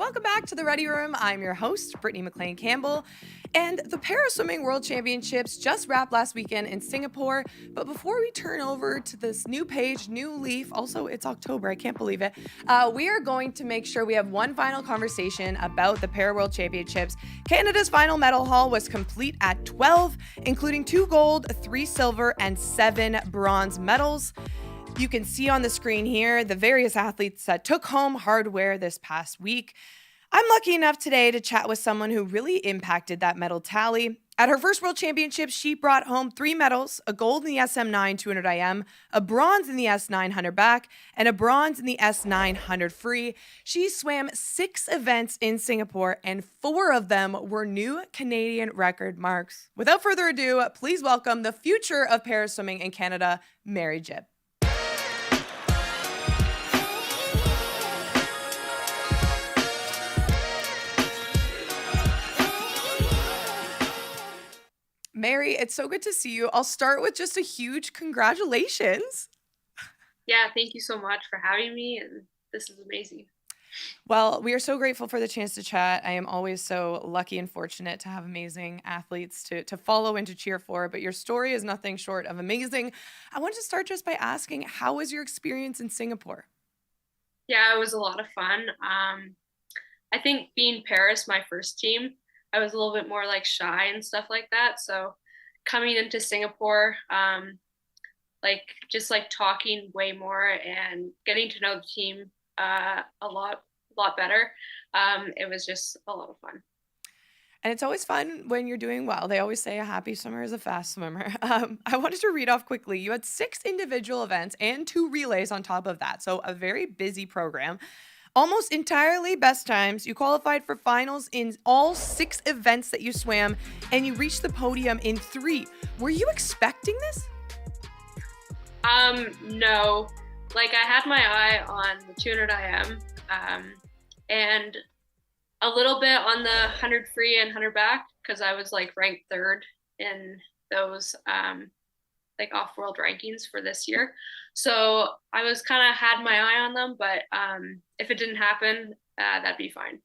Welcome back to the Ready Room. I'm your host, Brittany MacLean Campbell. And the Paraswimming World Championships just wrapped last weekend in Singapore. But before we turn over to this new page, new leaf, also it's October, I can't believe it, we are going to make sure we have one final conversation about the Para World Championships. Canada's final medal haul was complete at 12, including 2 gold, 3 silver, and 7 bronze medals. You can see on the screen here the various athletes that took home hardware this past week. I'm lucky enough today to chat with someone who really impacted that medal tally. At her first World Championships, she brought home 3 medals, a gold in the SM9 200 IM, a bronze in the S900 back, and a bronze in the S900 free. She swam 6 events in Singapore, and 4 of them were new Canadian record marks. Without further ado, please welcome the future of paraswimming in Canada, Mary Jibb. Mary, it's so good to see you. I'll start with just a huge congratulations. Yeah, thank you so much for having me, and this is amazing. Well, we are so grateful for the chance to chat. I am always so lucky and fortunate to have amazing athletes to follow and to cheer for, but your story is nothing short of amazing. I want to start just by asking, how was your experience in Singapore? Yeah, it was a lot of fun. I think being Paris, my first team, I was a little bit more like shy and stuff like that. So coming into Singapore, just like talking way more and getting to know the team a lot better. It was just a lot of fun. And it's always fun when you're doing well. They always say a happy swimmer is a fast swimmer. I wanted to read off quickly. You had 6 individual events and 2 relays on top of that. So a very busy program. Almost entirely best times. You qualified for finals in all 6 events that you swam, and you reached the podium in 3. Were you expecting this? No, like I had my eye on the 200 IM, and a little bit on the 100 free and 100 back because I was like ranked 3rd in those like off world rankings for this year. So I was kind of had my eye on them, but if it didn't happen, that'd be fine.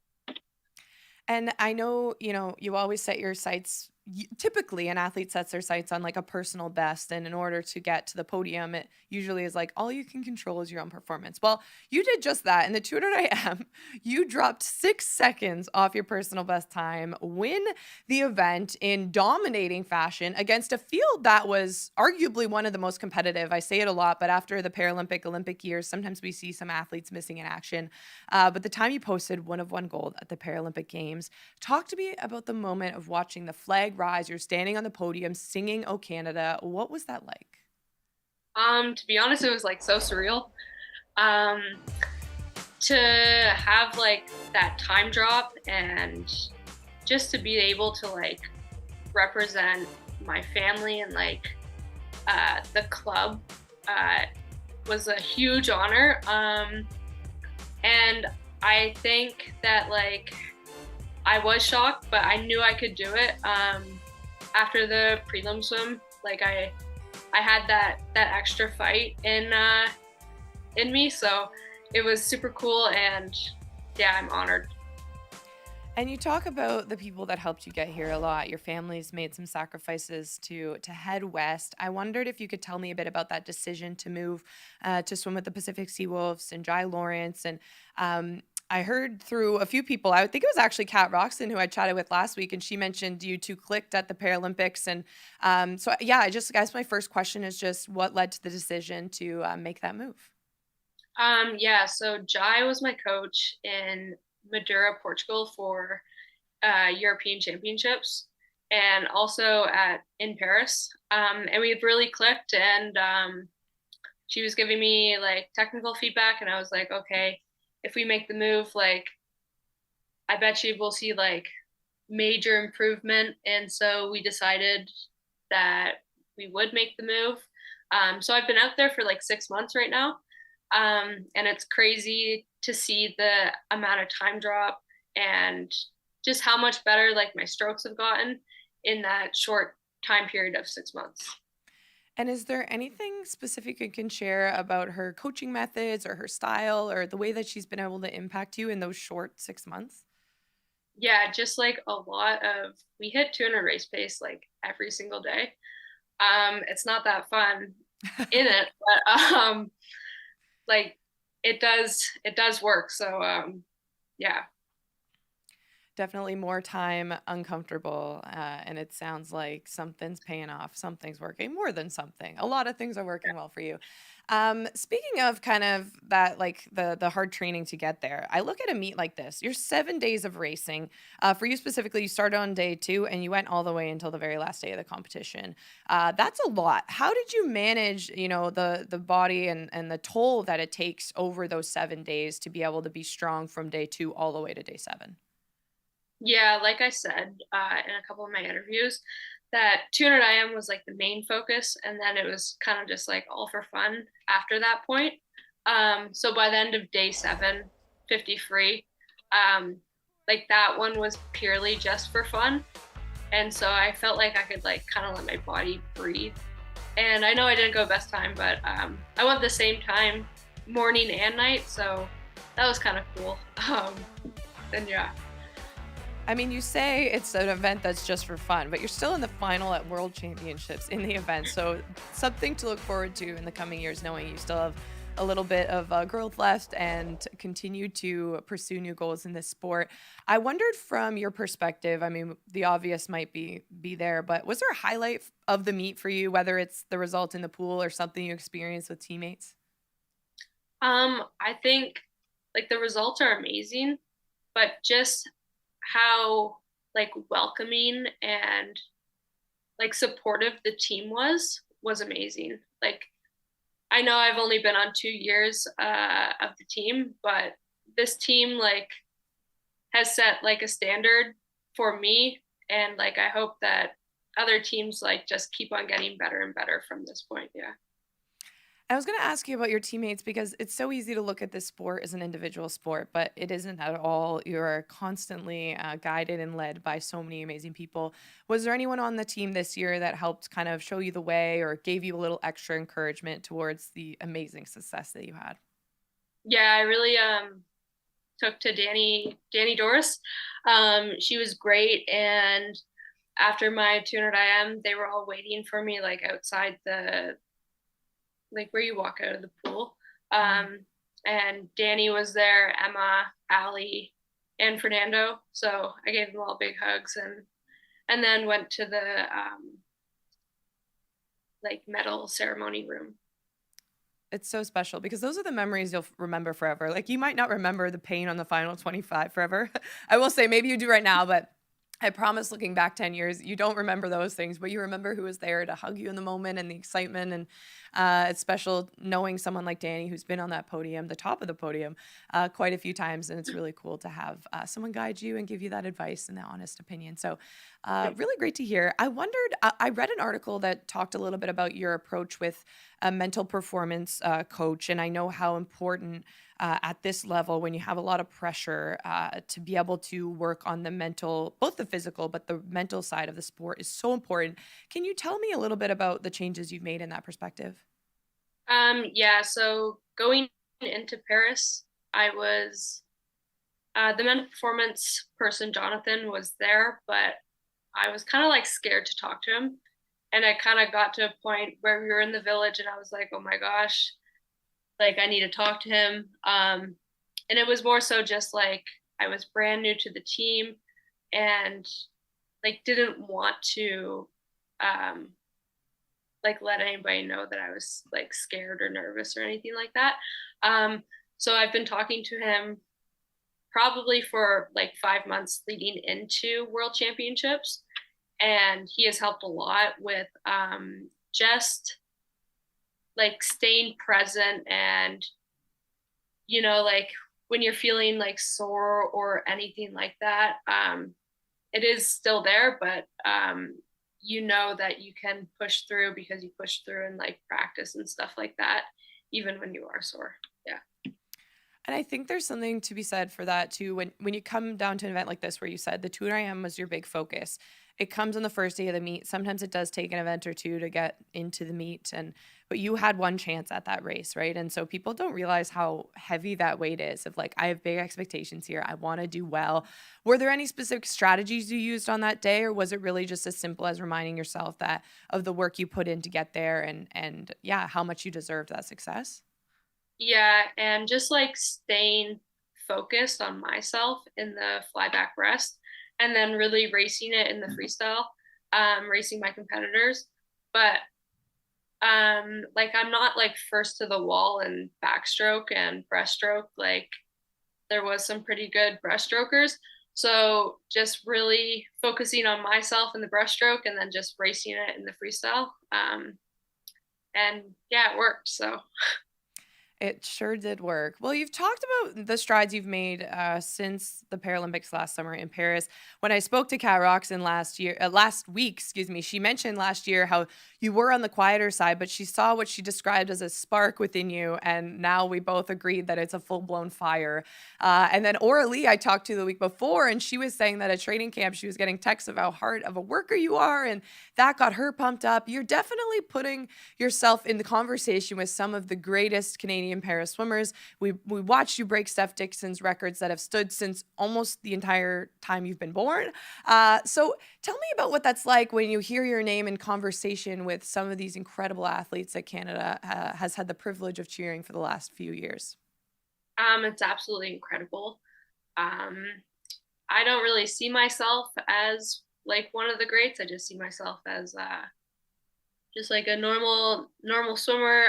And I know, you always set your sights. Typically, an athlete sets their sights on like a personal best. And in order to get to the podium, it usually is like all you can control is your own performance. Well, you did just that. In the 200 IM, you dropped 6 seconds off your personal best time, win the event in dominating fashion against a field that was arguably one of the most competitive. I say it a lot, but after the Olympic years, sometimes we see some athletes missing in action. But the time you posted 1 of 1 gold at the Paralympic Games, talk to me about the moment of watching the flag rise. You're standing on the podium singing "Oh Canada." What was that like? To be honest, it was like so surreal. Um, to have like that time drop and just to be able to like represent my family and like the club uh, was a huge honor. And I think that like I was shocked, but I knew I could do it. After the prelim swim, like I had that extra fight in me, so it was super cool, and yeah, I'm honored. And you talk about the people that helped you get here a lot. Your family's made some sacrifices to head west. I wondered if you could tell me a bit about that decision to move to swim with the Pacific Sea Wolves and Jai Lawrence. And I heard through a few people, I think it was actually Kat Roxon who I chatted with last week, and she mentioned you two clicked at the Paralympics. And yeah, I guess my first question is just what led to the decision to make that move? Yeah, so Jai was my coach in Madeira, Portugal for European Championships, and also at in Paris. And we've really clicked, and she was giving me like technical feedback, and I was like, okay, if we make the move, like I bet you we'll see like major improvement. And so we decided that we would make the move. So I've been out there for like 6 months right now. And it's crazy to see the amount of time drop and just how much better like my strokes have gotten in that short time period of 6 months. And is there anything specific you can share about her coaching methods or her style or the way that she's been able to impact you in those short 6 months? Yeah, just like a lot of we hit 200 race pace like every single day. It's not that fun in it, but like it does work. So yeah. Definitely more time uncomfortable, and it sounds like something's paying off, something's working, more than something. A lot of things are working well for you. Speaking of kind of that, like the hard training to get there, I look at a meet like this. You're 7 days of racing. For you specifically, you started on day 2 and you went all the way until the very last day of the competition. That's a lot. How did you manage, the body and the toll that it takes over those 7 days to be able to be strong from day 2 all the way to day 7? Yeah, like I said in a couple of my interviews, that 200 IM was like the main focus, and then it was kind of just like all for fun after that point. So by the end of day 7, 50 free, like that one was purely just for fun. And so I felt like I could like kind of let my body breathe. And I know I didn't go best time, but I went the same time morning and night. So that was kind of cool. And yeah. I mean, you say it's an event that's just for fun, but you're still in the final at World Championships in the event. So something to look forward to in the coming years, knowing you still have a little bit of growth left and continue to pursue new goals in this sport. I wondered from your perspective, I mean, the obvious might be there, but was there a highlight of the meet for you, whether it's the result in the pool or something you experienced with teammates? I think like the results are amazing, but just how like welcoming and like supportive the team was amazing. Like I know I've only been on 2 years of the team, but this team like has set like a standard for me, and like I hope that other teams like just keep on getting better and better from this point. Yeah. I was going to ask you about your teammates because it's so easy to look at this sport as an individual sport, but it isn't at all. You're constantly guided and led by so many amazing people. Was there anyone on the team this year that helped kind of show you the way or gave you a little extra encouragement towards the amazing success that you had? Yeah, I really took to Danny Doris. She was great, and after my 200 IM, they were all waiting for me like outside the like where you walk out of the pool. And Danny was there, Emma, Allie, and Fernando. So I gave them all big hugs, and then went to the like medal ceremony room. It's so special because those are the memories you'll remember forever. Like you might not remember the pain on the final 25 forever. I will say maybe you do right now, but I promise looking back 10 years, you don't remember those things, but you remember who was there to hug you in the moment and the excitement. And it's special knowing someone like Danny who's been on that podium, the top of the podium, quite a few times. And it's really cool to have someone guide you and give you that advice and that honest opinion. So really great to hear. I wondered, I read an article that talked a little bit about your approach with a mental performance coach. And I know how important at this level when you have a lot of pressure to be able to work on the mental, both the physical, but the mental side of the sport is so important. Can you tell me a little bit about the changes you've made in that perspective? Yeah, so going into Paris, I was the mental performance person, Jonathan, was there, but I was kind of like scared to talk to him. And I kind of got to a point where we were in the village and I was like, oh my gosh, like I need to talk to him. And it was more so just like I was brand new to the team and like didn't want to um, like let anybody know that I was like scared or nervous or anything like that. So I've been talking to him probably for like 5 months leading into World Championships, and he has helped a lot with just like staying present and like when you're feeling like sore or anything like that, it is still there, but that you can push through because you push through in like practice and stuff like that, even when you are sore. Yeah. And I think there's something to be said for that too. When you come down to an event like this, where you said the 2 a.m. was your big focus, it comes on the first day of the meet. Sometimes it does take an event or two to get into the meet, but you had one chance at that race, right? And so people don't realize how heavy that weight is of like, I have big expectations here. I want to do well. Were there any specific strategies you used on that day, or was it really just as simple as reminding yourself that of the work you put in to get there and yeah, how much you deserved that success? Yeah, and just like staying focused on myself in the flyback rest and then really racing it in the freestyle, racing my competitors. But like I'm not like first to the wall in backstroke and breaststroke. Like there was some pretty good breaststrokers. So just really focusing on myself in the breaststroke and then just racing it in the freestyle. And yeah, it worked. So It sure did work. Well, you've talked about the strides you've made since the Paralympics last summer in Paris. When I spoke to Kat Roxon last week, excuse me, she mentioned last year how you were on the quieter side, but she saw what she described as a spark within you, and now we both agreed that it's a full blown fire. And then Aura Lee, I talked to the week before, and she was saying that at training camp she was getting texts of how hard of a worker you are, and that got her pumped up. You're definitely putting yourself in the conversation with some of the greatest Canadian para swimmers. We watched you break Steph Dixon's records that have stood since almost the entire time you've been born. So tell me about what that's like when you hear your name in conversation with some of these incredible athletes that Canada has had the privilege of cheering for the last few years. it's absolutely incredible. Um, I don't really see myself as like one of the greats. I just see myself as just like a normal swimmer.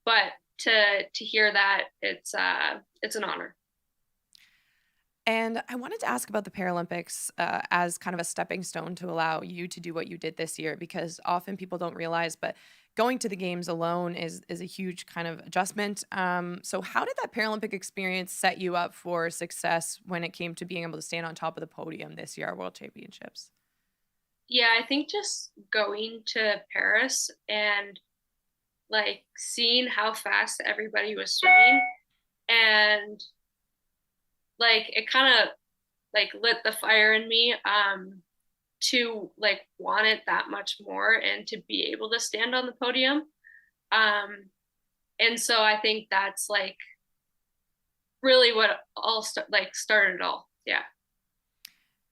But to hear that, it's an honor. And I wanted to ask about the Paralympics as kind of a stepping stone to allow you to do what you did this year, because often people don't realize, but going to the games alone is a huge kind of adjustment. So how did that Paralympic experience set you up for success when it came to being able to stand on top of the podium this year at World Championships? Yeah, I think just going to Paris and like seeing how fast everybody was swimming and like it kind of like lit the fire in me to like want it that much more and to be able to stand on the podium. Um, and so I think that's like really what started it all. Yeah.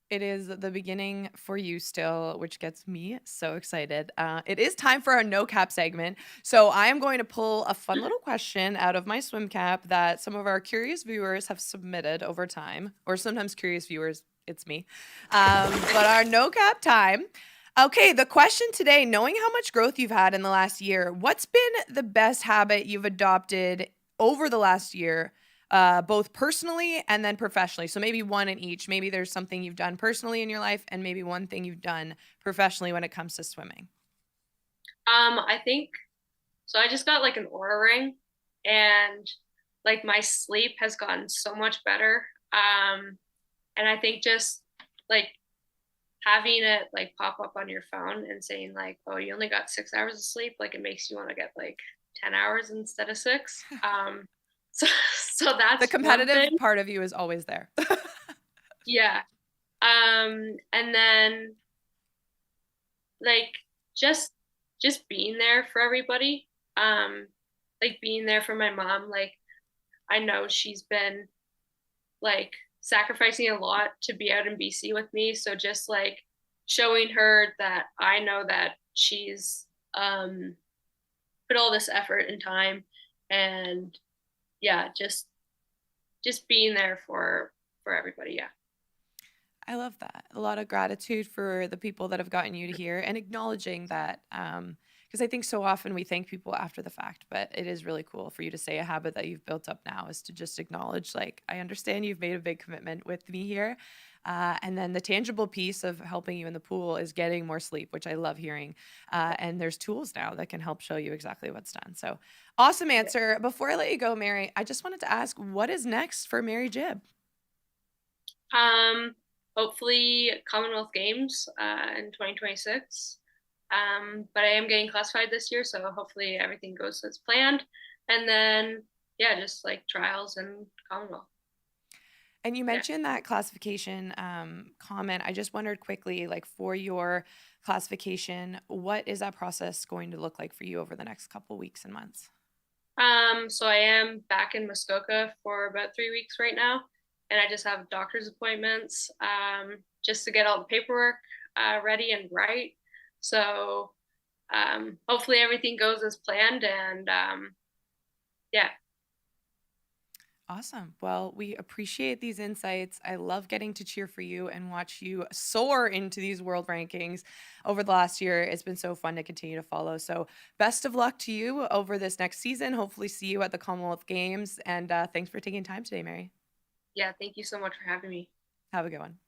It is the beginning for you still, which gets me so excited. It is time for our no cap segment. So I am going to pull a fun little question out of my swim cap that some of our curious viewers have submitted over time, or sometimes curious viewers, it's me. But our no cap time. Okay, the question today, knowing how much growth you've had in the last year, what's been the best habit you've adopted over the last year, both personally and then professionally? So maybe one in each. Maybe there's something you've done personally in your life and maybe one thing you've done professionally when it comes to swimming. I think so. I just got like an aura ring, and like my sleep has gotten so much better. And I think just like having it like pop up on your phone and saying like, oh, you only got 6 hours of sleep, like it makes you want to get like 10 hours instead of six. So so The that's one competitive thing. part of you is always there. Yeah. And then like just just being there for everybody. Like being there for my mom. Like I know she's been like sacrificing a lot to be out in BC with me. So just like showing her that I know that she's put all this effort and time and yeah, just being there for everybody. Yeah. I love that. A lot of gratitude for the people that have gotten you to here and acknowledging that. Because I think so often we thank people after the fact, but it is really cool for you to say a habit that you've built up now is to just acknowledge, like, I understand you've made a big commitment with me here. And then the tangible piece of helping you in the pool is getting more sleep, which I love hearing. And there's tools now that can help show you exactly what's done. So awesome answer. Before I let you go, Mary, I just wanted to ask, what is next for Mary Jibb? Um, Hopefully Commonwealth Games in 2026. But I am getting classified this year, so hopefully everything goes as planned. And then yeah, just like trials and Commonwealth. And you Yeah. mentioned that classification comment. I just wondered quickly, like for your classification, what is that process going to look like for you over the next couple weeks and months? So I am back in Muskoka for about 3 weeks right now, and I just have doctor's appointments, just to get all the paperwork ready and right. So hopefully everything goes as planned, and yeah, Awesome. Well, we appreciate these insights. I love getting to cheer for you and watch you soar into these world rankings over the last year. It's been so fun to continue to follow. So, best of luck to you over this next season. Hopefully, see you at the Commonwealth Games. And thanks for taking time today, Mary. yeah. Thank you so much for having me. Have a good one.